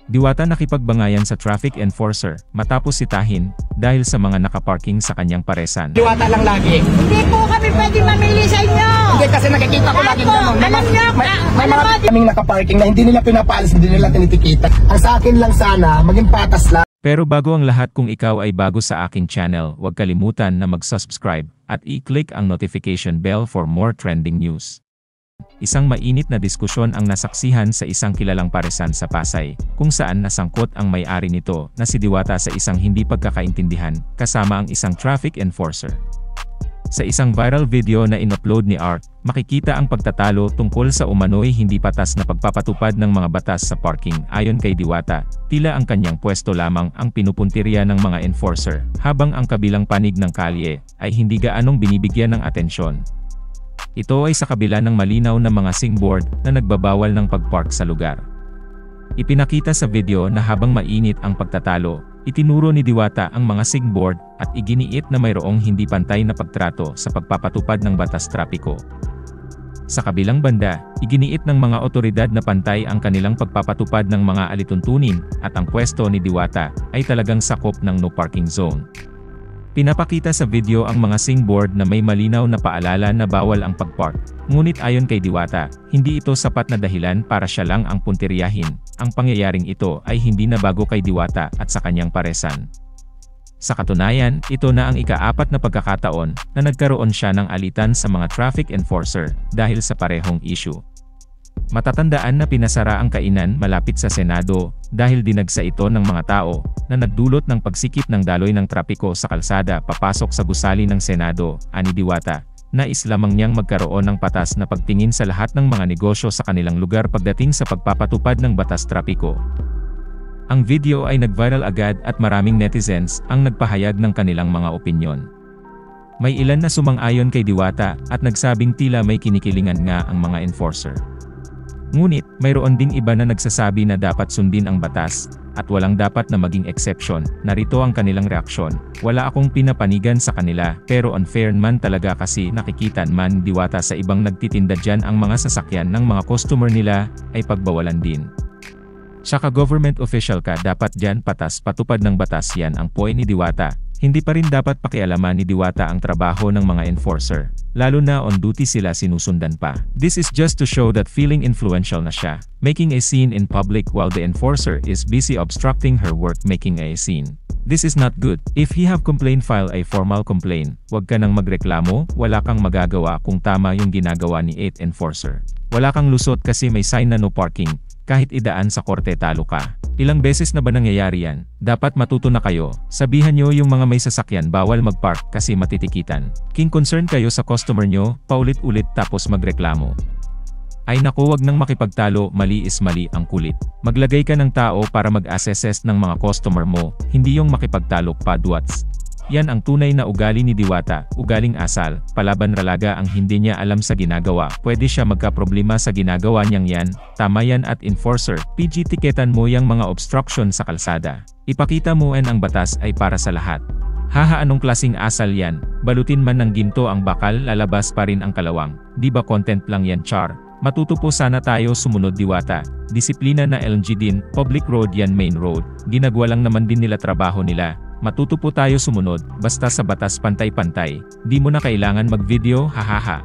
Diwata nakipagbangayan sa traffic enforcer matapos sitahin dahil sa mga nakaparking sa kanyang paresan. Diwata lang lagi. Hindi po kami pwede mamili sa inyo. Hindi kasi nakikita ko lagi ganun. Alam niyo, May mga kaming nakaparking na hindi nila pinapaalis, hindi nila tinitikita. Ang sa akin lang sana, maging patas lang. Pero bago ang lahat, kung ikaw ay bago sa aking channel, huwag kalimutan na mag-subscribe at i-click ang notification bell for more trending news. Isang mainit na diskusyon ang nasaksihan sa isang kilalang paresan sa Pasay, kung saan nasangkot ang may-ari nito na si Diwata sa isang hindi pagkakaintindihan, kasama ang isang traffic enforcer. Sa isang viral video na in-upload ni Art, makikita ang pagtatalo tungkol sa umano'y hindi patas na pagpapatupad ng mga batas sa parking. Ayon kay Diwata, tila ang kanyang pwesto lamang ang pinupuntirya ng mga enforcer, habang ang kabilang panig ng kalye ay hindi gaanong binibigyan ng atensyon. Ito ay sa kabila ng malinaw na mga signboard na nagbabawal ng pagpark sa lugar. Ipinakita sa video na habang mainit ang pagtatalo, itinuro ni Diwata ang mga signboard at iginiit na mayroong hindi pantay na pagtrato sa pagpapatupad ng batas trapiko. Sa kabilang banda, iginiit ng mga otoridad na pantay ang kanilang pagpapatupad ng mga alituntunin at ang pwesto ni Diwata ay talagang sakop ng no parking zone. Pinapakita sa video ang mga signboard na may malinaw na paalala na bawal ang pagpark. Ngunit ayon kay Diwata, hindi ito sapat na dahilan para siya lang ang puntiryahin. Ang pangyayaring ito ay hindi na bago kay Diwata at sa kanyang paresan. Sa katunayan, ito na ang ika-4 na pagkakataon na nagkaroon siya ng alitan sa mga traffic enforcer dahil sa parehong issue. Matatandaan na pinasara ang kainan malapit sa Senado dahil dinagsa ito ng mga tao na nagdulot ng pagsikip ng daloy ng trapiko sa kalsada papasok sa gusali ng Senado. Ani Diwata, nais lamang niyang magkaroon ng patas na pagtingin sa lahat ng mga negosyo sa kanilang lugar pagdating sa pagpapatupad ng batas trapiko. Ang video ay nag-viral agad at maraming netizens ang nagpahayag ng kanilang mga opinyon. May ilan na sumang-ayon kay Diwata at nagsabing tila may kinikilingan nga ang mga enforcer. Ngunit, mayroon ding iba na nagsasabi na dapat sundin ang batas, at walang dapat na maging exception. Narito ang kanilang reaksyon. Wala akong pinapanigan sa kanila, pero unfair man talaga kasi nakikita man Diwata sa ibang nagtitinda dyan ang mga sasakyan ng mga customer nila, ay pagbawalan din. Tsaka government official ka, dapat dyan patas patupad ng batas, yan ang point ni Diwata. Hindi pa rin dapat pakialaman ni Diwata ang trabaho ng mga enforcer, lalo na on duty sila sinusundan pa. This is just to show that feeling influential na siya, making a scene in public while the enforcer is busy obstructing her work making a scene. This is not good. If he have complaint, file a formal complaint. Huwag ka nang magreklamo, wala kang magagawa kung tama yung ginagawa ni 8 enforcer. Wala kang lusot kasi may sign na no parking, kahit idaan sa korte talo ka. Ilang beses na ba nangyayari yan? Dapat matuto na kayo. Sabihan nyo yung mga may sasakyan bawal magpark kasi matitikitan. King concern kayo sa customer nyo, paulit-ulit tapos magreklamo. Ay naku, wag nang makipagtalo, mali is mali ang kulit. Maglagay ka ng tao para mag-assess ng mga customer mo, hindi yung makipagtalo pa duwats. Yan ang tunay na ugali ni Diwata, ugaling asal, palaban ralaga ang hindi niya alam sa ginagawa. Pwede siya magkaproblema sa ginagawa niyang yan, tama yan at enforcer, PG tiketan mo yang mga obstruction sa kalsada. Ipakita mo ang batas ay para sa lahat. Haha, anong klasing asal yan, balutin man ng ginto ang bakal, lalabas pa rin ang kalawang. Di ba content lang yan, char? Matuto po sana tayo sumunod Diwata. Disiplina na LNG din, public road yan, main road. Ginagawa lang naman din nila trabaho nila. Matuto po tayo sumunod, basta sa batas pantay-pantay. Di mo na kailangan mag-video, hahaha.